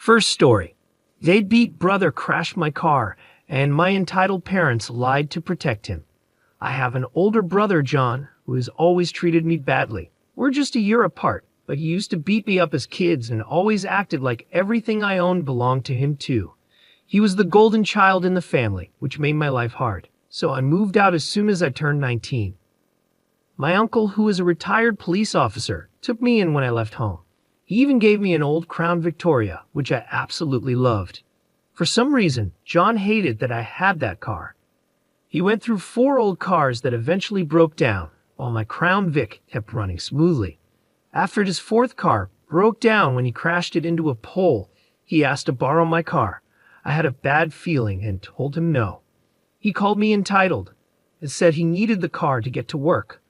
First story. Deadbeat brother crashed my car, and my entitled parents lied to protect him. I have an older brother, John, who has always treated me badly. We're just a year apart, but he used to beat me up as kids and always acted like everything I owned belonged to him too. He was the golden child in the family, which made my life hard, so I moved out as soon as I turned 19. My uncle, who is a retired police officer, took me in when I left home. He even gave me an old Crown Victoria, which I absolutely loved. For some reason, John hated that I had that car. He went through 4 old cars that eventually broke down, while my Crown Vic kept running smoothly. After his 4th car broke down when he crashed it into a pole, he asked to borrow my car. I had a bad feeling and told him no. He called me entitled and said he needed the car to get to work.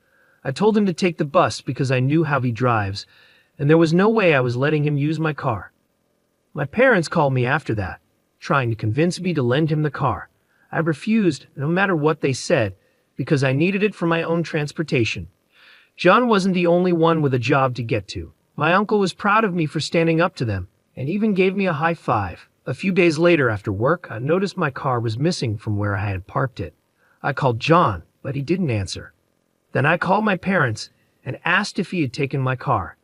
I told him to take the bus because I knew how he drives, and there was no way I was letting him use my car. My parents called me after that, trying to convince me to lend him the car. I refused, no matter what they said, because I needed it for my own transportation. John wasn't the only one with a job to get to. My uncle was proud of me for standing up to them, and even gave me a high five. A few days later after work, I noticed my car was missing from where I had parked it. I called John, but he didn't answer. Then I called my parents and asked if he had taken my car.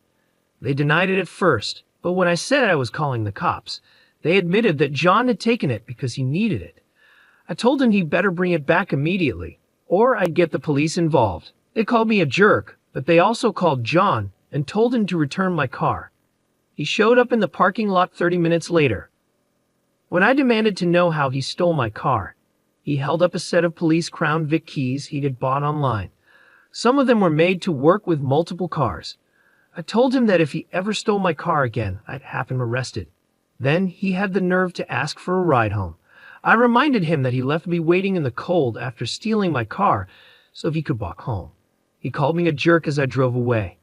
They denied it at first, but when I said I was calling the cops, they admitted that John had taken it because he needed it. I told him he'd better bring it back immediately, or I'd get the police involved. They called me a jerk, but they also called John and told him to return my car. He showed up in the parking lot 30 minutes later. When I demanded to know how he stole my car, he held up a set of police Crown Vic keys he had bought online. Some of them were made to work with multiple cars. I told him that if he ever stole my car again, I'd have him arrested. Then he had the nerve to ask for a ride home. I reminded him that he left me waiting in the cold after stealing my car so he could walk home. He called me a jerk as I drove away.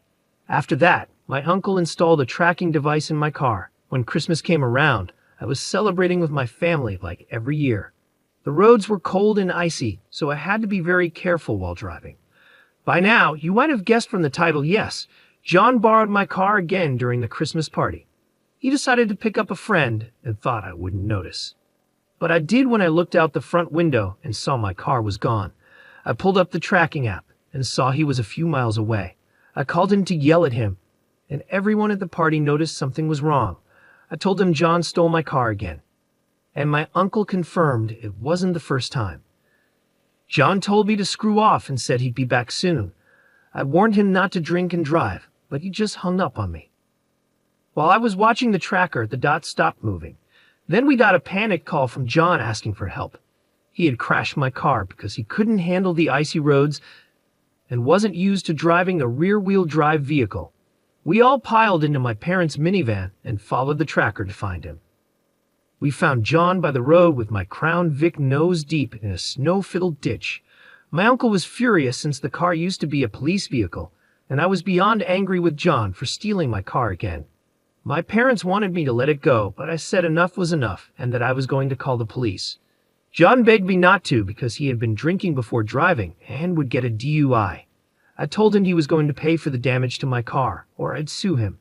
After that, my uncle installed a tracking device in my car. When Christmas came around, I was celebrating with my family like every year. The roads were cold and icy, so I had to be very careful while driving. By now, you might have guessed from the title, yes, John borrowed my car again during the Christmas party. He decided to pick up a friend and thought I wouldn't notice. But I did when I looked out the front window and saw my car was gone. I pulled up the tracking app and saw he was a few miles away. I called him to yell at him, and everyone at the party noticed something was wrong. I told him John stole my car again, and my uncle confirmed it wasn't the first time. John told me to screw off and said he'd be back soon. I warned him not to drink and drive, but he just hung up on me. While I was watching the tracker, the dot stopped moving. Then we got a panic call from John asking for help. He had crashed my car because he couldn't handle the icy roads and wasn't used to driving a rear-wheel drive vehicle. We all piled into my parents' minivan and followed the tracker to find him. We found John by the road with my Crown Vic nose deep in a snow-filled ditch. My uncle was furious since the car used to be a police vehicle, and I was beyond angry with John for stealing my car again. My parents wanted me to let it go, but I said enough was enough and that I was going to call the police. John begged me not to because he had been drinking before driving and would get a DUI. I told him he was going to pay for the damage to my car, or I'd sue him.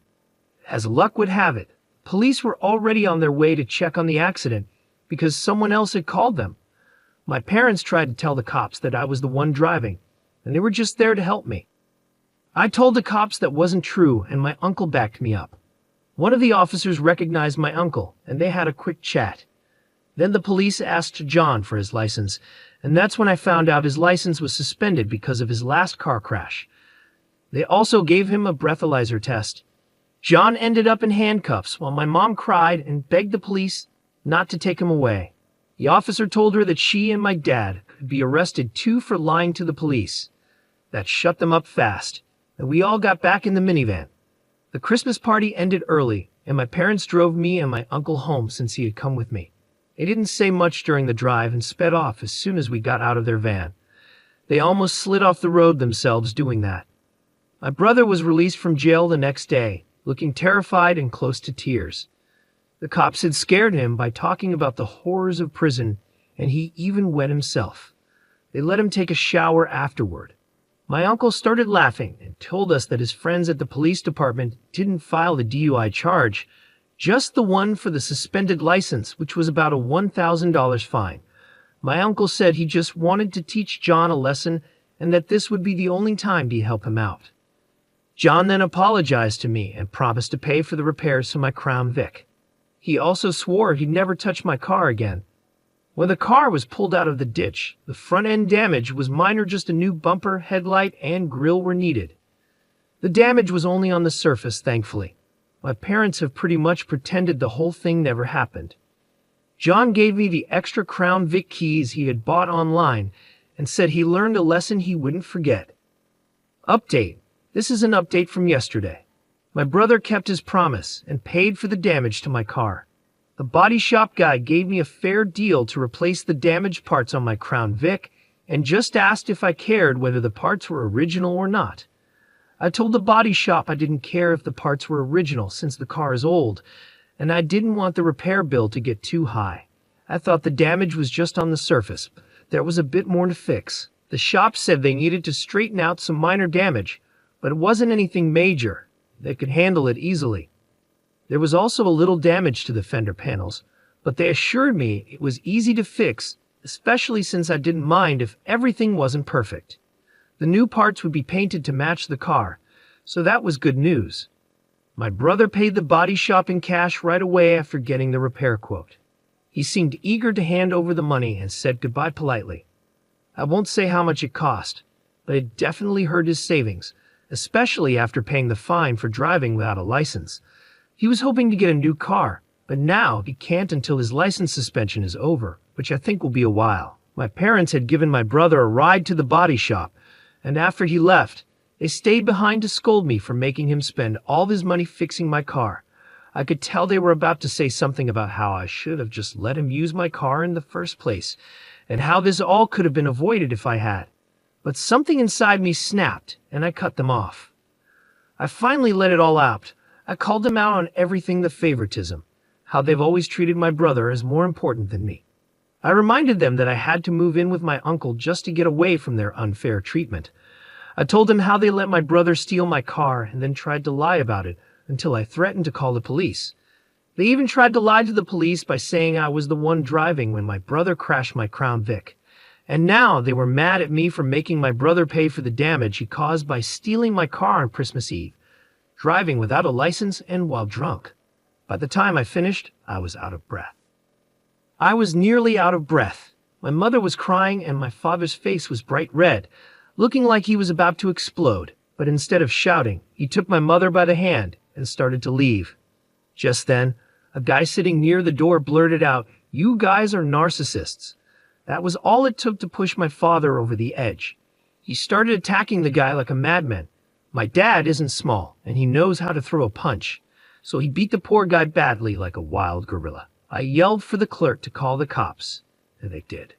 As luck would have it, police were already on their way to check on the accident because someone else had called them. My parents tried to tell the cops that I was the one driving, and they were just there to help me. I told the cops that wasn't true, and my uncle backed me up. One of the officers recognized my uncle, and they had a quick chat. Then the police asked John for his license, and that's when I found out his license was suspended because of his last car crash. They also gave him a breathalyzer test. John ended up in handcuffs while my mom cried and begged the police not to take him away. The officer told her that she and my dad could be arrested too for lying to the police. That shut them up fast, and we all got back in the minivan. The Christmas party ended early, and my parents drove me and my uncle home since he had come with me. They didn't say much during the drive and sped off as soon as we got out of their van. They almost slid off the road themselves doing that. My brother was released from jail the next day, looking terrified and close to tears. The cops had scared him by talking about the horrors of prison, and he even wet himself. They let him take a shower afterward. My uncle started laughing and told us that his friends at the police department didn't file the DUI charge Just the one for the suspended license, which was about a $1,000 fine. My uncle said he just wanted to teach John a lesson and that this would be the only time he'd help him out. John then apologized to me and promised to pay for the repairs to my Crown Vic. He also swore he'd never touch my car again. When the car was pulled out of the ditch, the front end damage was minor, just a new bumper, headlight, and grille were needed. The damage was only on the surface, thankfully. My parents have pretty much pretended the whole thing never happened. John gave me the extra Crown Vic keys he had bought online and said he learned a lesson he wouldn't forget. Update. This is an update from yesterday. My brother kept his promise and paid for the damage to my car. The body shop guy gave me a fair deal to replace the damaged parts on my Crown Vic and just asked if I cared whether the parts were original or not. I told the body shop I didn't care if the parts were original since the car is old, and I didn't want the repair bill to get too high. I thought the damage was just on the surface. There was a bit more to fix. The shop said they needed to straighten out some minor damage, but it wasn't anything major. They could handle it easily. There was also a little damage to the fender panels, but they assured me it was easy to fix, especially since I didn't mind if everything wasn't perfect. The new parts would be painted to match the car, so that was good news. My brother paid the body shop in cash right away after getting the repair quote. He seemed eager to hand over the money and said goodbye politely. I won't say how much it cost, but it definitely hurt his savings, especially after paying the fine for driving without a license. He was hoping to get a new car, but now he can't until his license suspension is over, which I think will be a while. My parents had given my brother a ride to the body shop, and after he left, they stayed behind to scold me for making him spend all of his money fixing my car. I could tell they were about to say something about how I should have just let him use my car in the first place, and how this all could have been avoided if I had. But something inside me snapped, and I cut them off. I finally let it all out. I called them out on everything, the favoritism, how they've always treated my brother as more important than me. I reminded them that I had to move in with my uncle just to get away from their unfair treatment. I told them how they let my brother steal my car and then tried to lie about it until I threatened to call the police. They even tried to lie to the police by saying I was the one driving when my brother crashed my Crown Vic. And now they were mad at me for making my brother pay for the damage he caused by stealing my car on Christmas Eve, driving without a license and while drunk. By the time I finished, I was out of breath. I was nearly out of breath. My mother was crying and my father's face was bright red, looking like he was about to explode. But instead of shouting, he took my mother by the hand and started to leave. Just then, a guy sitting near the door blurted out, "You guys are narcissists." That was all it took to push my father over the edge. He started attacking the guy like a madman. My dad isn't small, and he knows how to throw a punch, so he beat the poor guy badly like a wild gorilla. I yelled for the clerk to call the cops, and they did.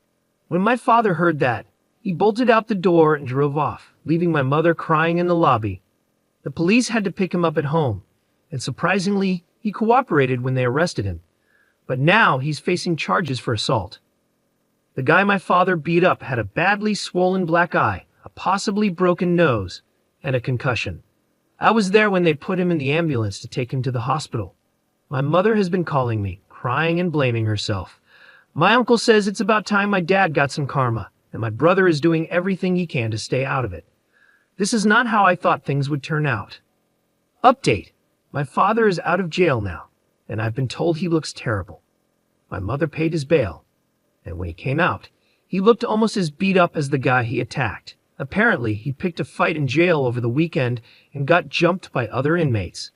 When my father heard that, he bolted out the door and drove off, leaving my mother crying in the lobby. The police had to pick him up at home, and surprisingly, he cooperated when they arrested him. But now he's facing charges for assault. The guy my father beat up had a badly swollen black eye, a possibly broken nose, and a concussion. I was there when they put him in the ambulance to take him to the hospital. My mother has been calling me, crying and blaming herself. My uncle says it's about time my dad got some karma, and my brother is doing everything he can to stay out of it. This is not how I thought things would turn out. Update. My father is out of jail now, and I've been told he looks terrible. My mother paid his bail, and when he came out, he looked almost as beat up as the guy he attacked. Apparently, he picked a fight in jail over the weekend and got jumped by other inmates.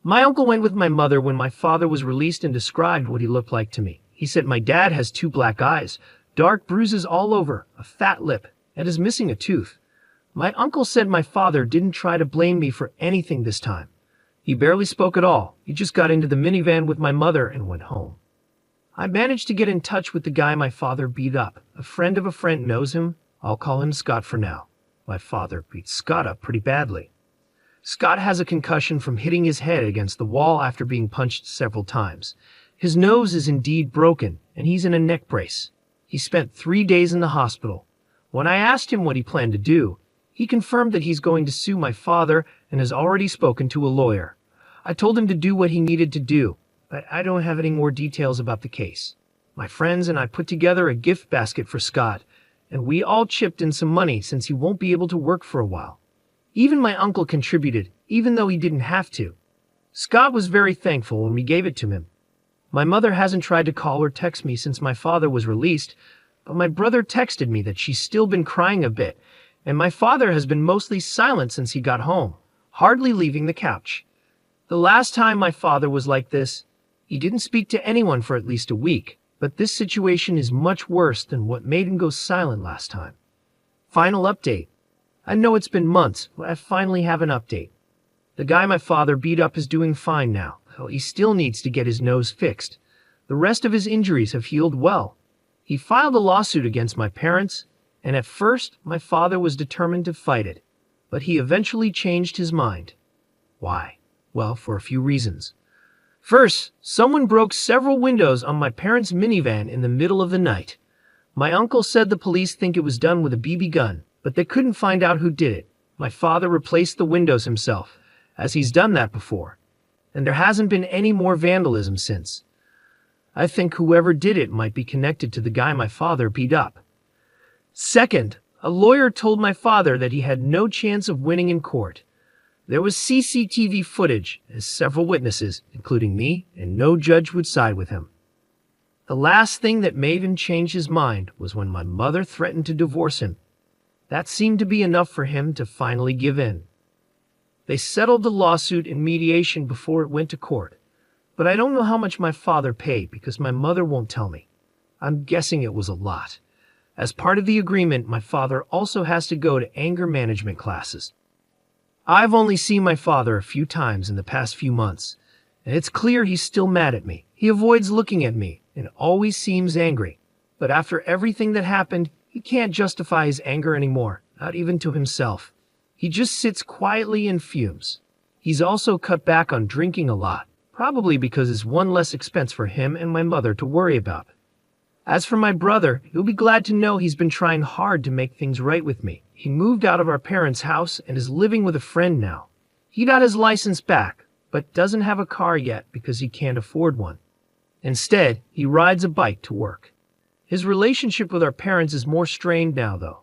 My uncle went with my mother when my father was released and described what he looked like to me. He said my dad has 2 black eyes, dark bruises all over, a fat lip, and is missing a tooth. My uncle said my father didn't try to blame me for anything this time. He barely spoke at all. He just got into the minivan with my mother and went home. I managed to get in touch with the guy my father beat up. A friend of a friend knows him. I'll call him Scott for now. My father beat Scott up pretty badly. Scott has a concussion from hitting his head against the wall after being punched several times. His nose is indeed broken, and he's in a neck brace. He spent 3 days in the hospital. When I asked him what he planned to do, he confirmed that he's going to sue my father and has already spoken to a lawyer. I told him to do what he needed to do, but I don't have any more details about the case. My friends and I put together a gift basket for Scott, and we all chipped in some money since he won't be able to work for a while. Even my uncle contributed, even though he didn't have to. Scott was very thankful when we gave it to him. My mother hasn't tried to call or text me since my father was released, but my brother texted me that she's still been crying a bit, and my father has been mostly silent since he got home, hardly leaving the couch. The last time my father was like this, he didn't speak to anyone for at least a week, but this situation is much worse than what made him go silent last time. Final update. I know it's been months, but I finally have an update. The guy my father beat up is doing fine now, though he still needs to get his nose fixed. The rest of his injuries have healed well. He filed a lawsuit against my parents, and at first my father was determined to fight it, but he eventually changed his mind. Why? Well, for a few reasons. First, someone broke several windows on my parents' minivan in the middle of the night. My uncle said the police think it was done with a BB gun, but they couldn't find out who did it. My father replaced the windows himself, as he's done that before, and there hasn't been any more vandalism since. I think whoever did it might be connected to the guy my father beat up. Second, a lawyer told my father that he had no chance of winning in court. There was CCTV footage, as several witnesses, including me, and no judge would side with him. The last thing that made him change his mind was when my mother threatened to divorce him. That seemed to be enough for him to finally give in. They settled the lawsuit in mediation before it went to court, but I don't know how much my father paid because my mother won't tell me. I'm guessing it was a lot. As part of the agreement, my father also has to go to anger management classes. I've only seen my father a few times in the past few months, and it's clear he's still mad at me. He avoids looking at me and always seems angry. But after everything that happened, he can't justify his anger anymore, not even to himself. He just sits quietly and fumes. He's also cut back on drinking a lot, probably because it's one less expense for him and my mother to worry about. As for my brother, he'll be glad to know he's been trying hard to make things right with me. He moved out of our parents' house and is living with a friend now. He got his license back, but doesn't have a car yet because he can't afford one. Instead, he rides a bike to work. His relationship with our parents is more strained now, though.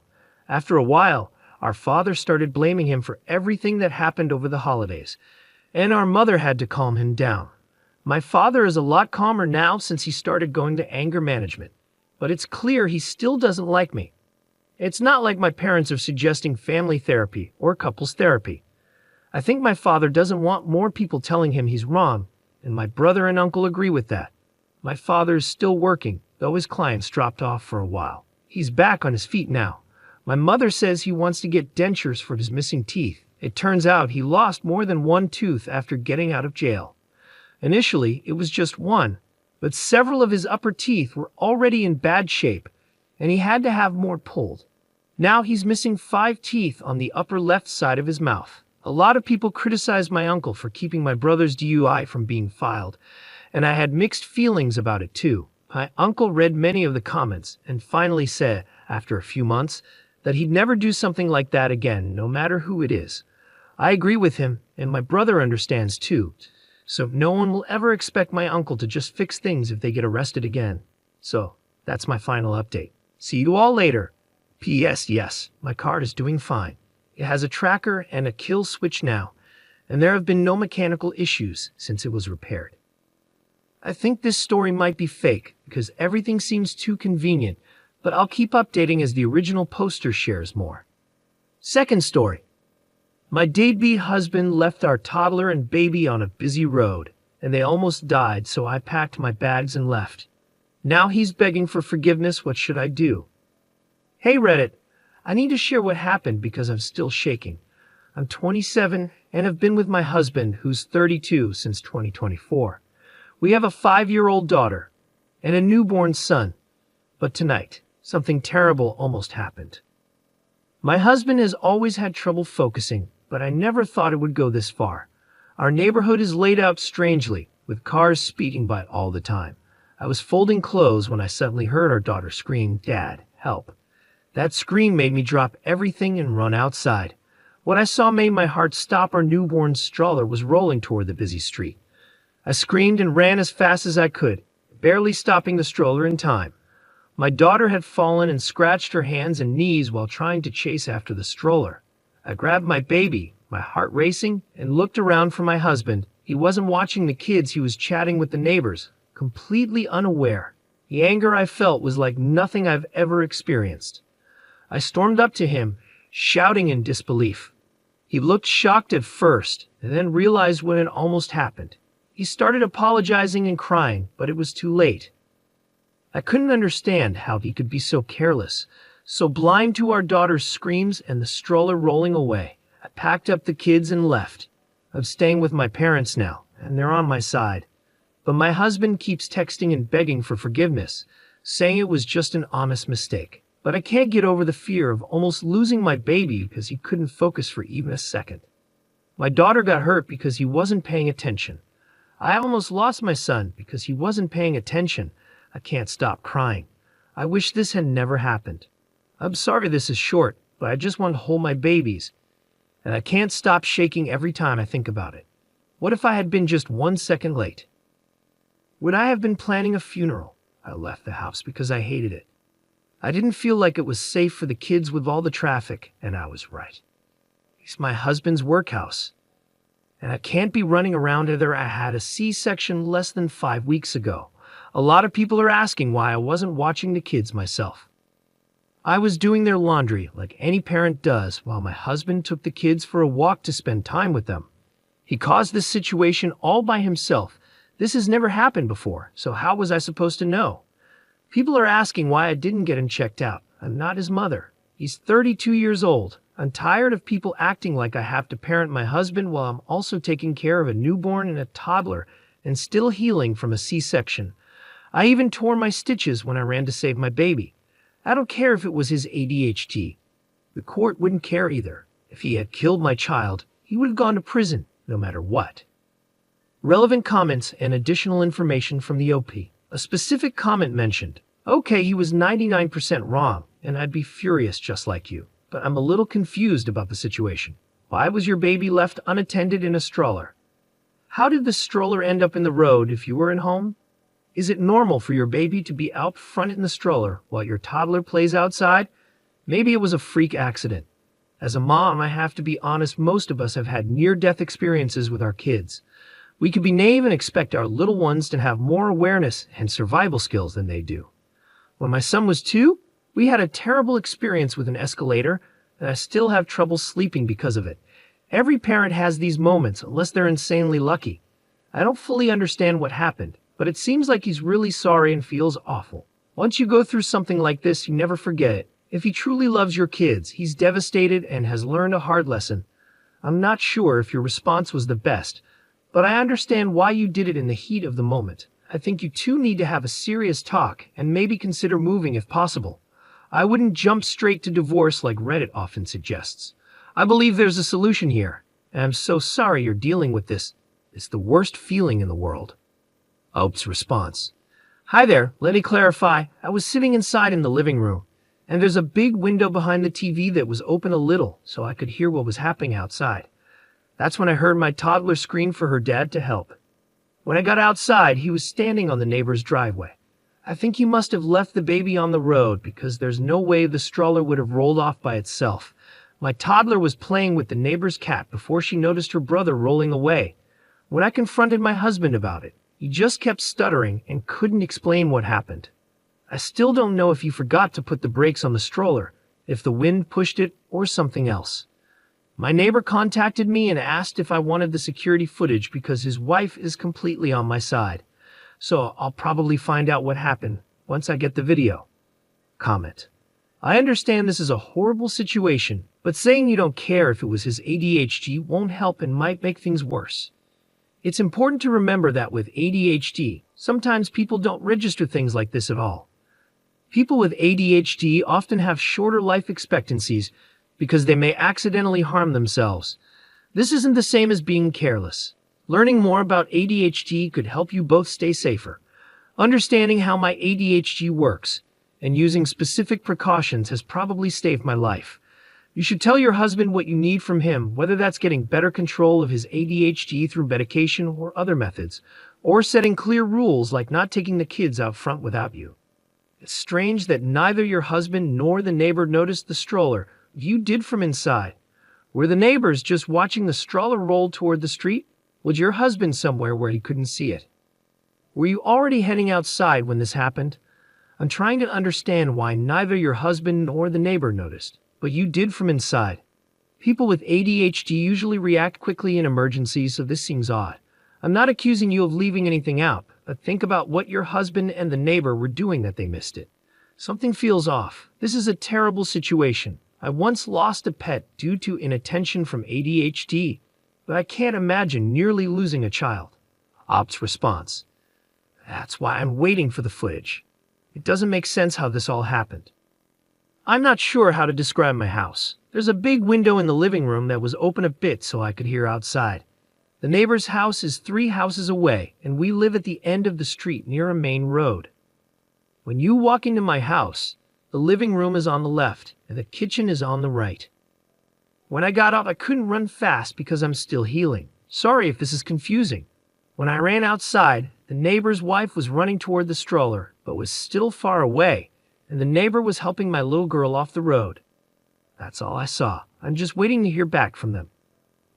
After a while, our father started blaming him for everything that happened over the holidays, and our mother had to calm him down. My father is a lot calmer now since he started going to anger management, but it's clear he still doesn't like me. It's not like my parents are suggesting family therapy or couples therapy. I think my father doesn't want more people telling him he's wrong, and my brother and uncle agree with that. My father is still working, though his clients dropped off for a while. He's back on his feet now. My mother says he wants to get dentures for his missing teeth. It turns out he lost more than one tooth after getting out of jail. Initially, it was just one, but several of his upper teeth were already in bad shape, and he had to have more pulled. Now he's missing 5 teeth on the upper left side of his mouth. A lot of people criticized my uncle for keeping my brother's DUI from being filed, and I had mixed feelings about it too. My uncle read many of the comments and finally said, after a few months, that he'd never do something like that again, no matter who it is. I agree with him, and my brother understands too. So no one will ever expect my uncle to just fix things if they get arrested again. So that's my final update. See you all later. P.S. Yes, my card is doing fine. It has a tracker and a kill switch now, and there have been no mechanical issues since it was repaired. I think this story might be fake because everything seems too convenient, but I'll keep updating as the original poster shares more. Second story. My deadbeat husband left our toddler and baby on a busy road, and they almost died, so I packed my bags and left. Now he's begging for forgiveness. What should I do? Hey Reddit, I need to share what happened because I'm still shaking. I'm 27 and have been with my husband, who's 32, since 2024. We have a 5-year-old daughter and a newborn son. But tonight, something terrible almost happened. My husband has always had trouble focusing, but I never thought it would go this far. Our neighborhood is laid out strangely, with cars speeding by all the time. I was folding clothes when I suddenly heard our daughter scream, "Dad, help." That scream made me drop everything and run outside. What I saw made my heart stop. Our newborn stroller was rolling toward the busy street. I screamed and ran as fast as I could, barely stopping the stroller in time. My daughter had fallen and scratched her hands and knees while trying to chase after the stroller. I grabbed my baby, my heart racing, and looked around for my husband. He wasn't watching the kids, he was chatting with the neighbors, completely unaware. The anger I felt was like nothing I've ever experienced. I stormed up to him, shouting in disbelief. He looked shocked at first, and then realized what had almost happened. He started apologizing and crying, but it was too late. I couldn't understand how he could be so careless, so blind to our daughter's screams and the stroller rolling away. I packed up the kids and left. I'm staying with my parents now, and they're on my side. But my husband keeps texting and begging for forgiveness, saying it was just an honest mistake. But I can't get over the fear of almost losing my baby because he couldn't focus for even a second. My daughter got hurt because he wasn't paying attention. I almost lost my son because he wasn't paying attention. I can't stop crying. I wish this had never happened. I'm sorry this is short, but I just want to hold my babies, and I can't stop shaking every time I think about it. What if I had been just 1 second late? Would I have been planning a funeral? I left the house because I hated it. I didn't feel like it was safe for the kids with all the traffic, and I was right. It's my husband's workhouse, and I can't be running around either. I had a C-section less than 5 weeks ago. A lot of people are asking why I wasn't watching the kids myself. I was doing their laundry like any parent does while my husband took the kids for a walk to spend time with them. He caused this situation all by himself. This has never happened before, so how was I supposed to know? People are asking why I didn't get him checked out. I'm not his mother. He's 32 years old. I'm tired of people acting like I have to parent my husband while I'm also taking care of a newborn and a toddler and still healing from a C-section. I even tore my stitches when I ran to save my baby. I don't care if it was his ADHD. The court wouldn't care either. If he had killed my child, he would have gone to prison, no matter what. Relevant comments and additional information from the OP. A specific comment mentioned, okay, he was 99% wrong, and I'd be furious just like you. But I'm a little confused about the situation. Why was your baby left unattended in a stroller? How did the stroller end up in the road if you were at home? Is it normal for your baby to be out front in the stroller while your toddler plays outside? Maybe it was a freak accident. As a mom, I have to be honest, most of us have had near-death experiences with our kids. We could be naive and expect our little ones to have more awareness and survival skills than they do. When my son was 2, we had a terrible experience with an escalator, and I still have trouble sleeping because of it. Every parent has these moments unless they're insanely lucky. I don't fully understand what happened, but it seems like he's really sorry and feels awful. Once you go through something like this, you never forget it. If he truly loves your kids, he's devastated and has learned a hard lesson. I'm not sure if your response was the best, but I understand why you did it in the heat of the moment. I think you two need to have a serious talk and maybe consider moving if possible. I wouldn't jump straight to divorce like Reddit often suggests. I believe there's a solution here, and I'm so sorry you're dealing with this. It's the worst feeling in the world. Ope's response. Hi there, let me clarify. I was sitting inside in the living room, and there's a big window behind the TV that was open a little so I could hear what was happening outside. That's when I heard my toddler scream for her dad to help. When I got outside, he was standing on the neighbor's driveway. I think he must have left the baby on the road because there's no way the stroller would have rolled off by itself. My toddler was playing with the neighbor's cat before she noticed her brother rolling away. When I confronted my husband about it, he just kept stuttering and couldn't explain what happened. I still don't know if he forgot to put the brakes on the stroller, if the wind pushed it, or something else. My neighbor contacted me and asked if I wanted the security footage because his wife is completely on my side. So I'll probably find out what happened once I get the video. Comment. I understand this is a horrible situation, but saying you don't care if it was his ADHD won't help and might make things worse. It's important to remember that with ADHD, sometimes people don't register things like this at all. People with ADHD often have shorter life expectancies because they may accidentally harm themselves. This isn't the same as being careless. Learning more about ADHD could help you both stay safer. Understanding how my ADHD works and using specific precautions has probably saved my life. You should tell your husband what you need from him, whether that's getting better control of his ADHD through medication or other methods. or setting clear rules like not taking the kids out front without you. It's strange that neither your husband nor the neighbor noticed the stroller. You did from inside. Were the neighbors just watching the stroller roll toward the street? Was your husband somewhere where he couldn't see it? Were you already heading outside when this happened? I'm trying to understand why neither your husband nor the neighbor noticed, but you did from inside. People with ADHD usually react quickly in emergencies, so this seems odd. I'm not accusing you of leaving anything out, but think about what your husband and the neighbor were doing that they missed it. Something feels off. This is a terrible situation. I once lost a pet due to inattention from ADHD, but I can't imagine nearly losing a child. Op's response. That's why I'm waiting for the footage. It doesn't make sense how this all happened. I'm not sure how to describe my house. There's a big window in the living room that was open a bit so I could hear outside. The neighbor's house is 3 houses away, and we live at the end of the street near a main road. When you walk into my house, the living room is on the left, and the kitchen is on the right. When I got up, I couldn't run fast because I'm still healing. Sorry if this is confusing. When I ran outside, the neighbor's wife was running toward the stroller, but was still far away, and the neighbor was helping my little girl off the road. That's all I saw. I'm just waiting to hear back from them.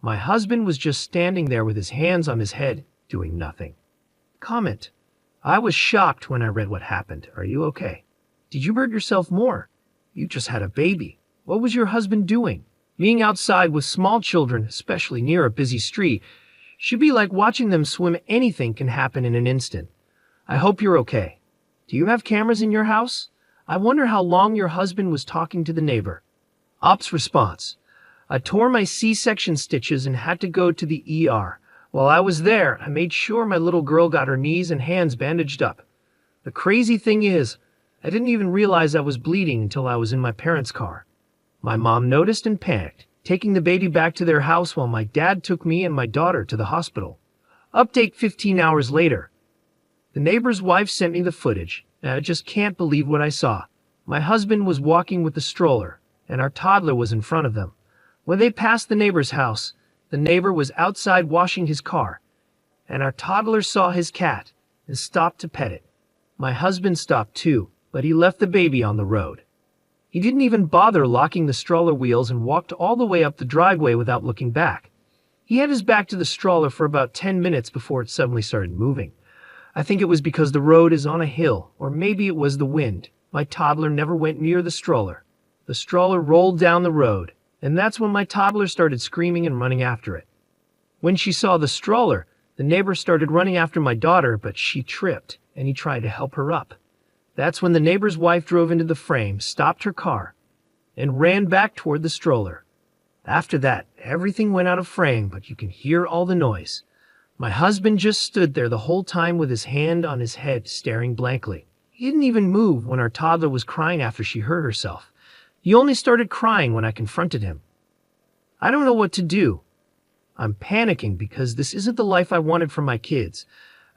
My husband was just standing there with his hands on his head, doing nothing. Comment. I was shocked when I read what happened. Are you okay? Did you hurt yourself more? You just had a baby. What was your husband doing? Being outside with small children, especially near a busy street, should be like watching them swim. Anything can happen in an instant. I hope you're okay. Do you have cameras in your house? I wonder how long your husband was talking to the neighbor. Op's response. I tore my C-section stitches and had to go to the ER. While I was there, I made sure my little girl got her knees and hands bandaged up. The crazy thing is, I didn't even realize I was bleeding until I was in my parents' car. My mom noticed and panicked, taking the baby back to their house while my dad took me and my daughter to the hospital. Update 15 hours later. The neighbor's wife sent me the footage, and I just can't believe what I saw. My husband was walking with the stroller, and our toddler was in front of them. When they passed the neighbor's house, the neighbor was outside washing his car, and our toddler saw his cat and stopped to pet it. My husband stopped too, but he left the baby on the road. He didn't even bother locking the stroller wheels and walked all the way up the driveway without looking back. He had his back to the stroller for about 10 minutes before it suddenly started moving. I think it was because the road is on a hill, or maybe it was the wind. My toddler never went near the stroller. The stroller rolled down the road, and that's when my toddler started screaming and running after it. When she saw the stroller, the neighbor started running after my daughter, but she tripped, and he tried to help her up. That's when the neighbor's wife drove into the frame, stopped her car, and ran back toward the stroller. After that, everything went out of frame, but you can hear all the noise. My husband just stood there the whole time with his hand on his head, staring blankly. He didn't even move when our toddler was crying after she hurt herself. He only started crying when I confronted him. I don't know what to do. I'm panicking because this isn't the life I wanted for my kids.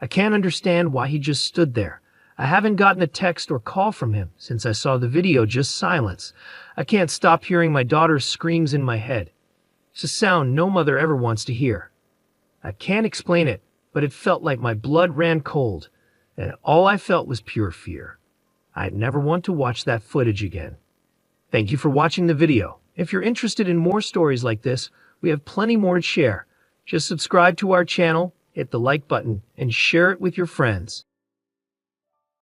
I can't understand why he just stood there. I haven't gotten a text or call from him since I saw the video, just silence. I can't stop hearing my daughter's screams in my head. It's a sound no mother ever wants to hear. I can't explain it, but it felt like my blood ran cold, and all I felt was pure fear. I'd never want to watch that footage again. Thank you for watching the video. If you're interested in more stories like this, we have plenty more to share. Just subscribe to our channel, hit the like button, and share it with your friends.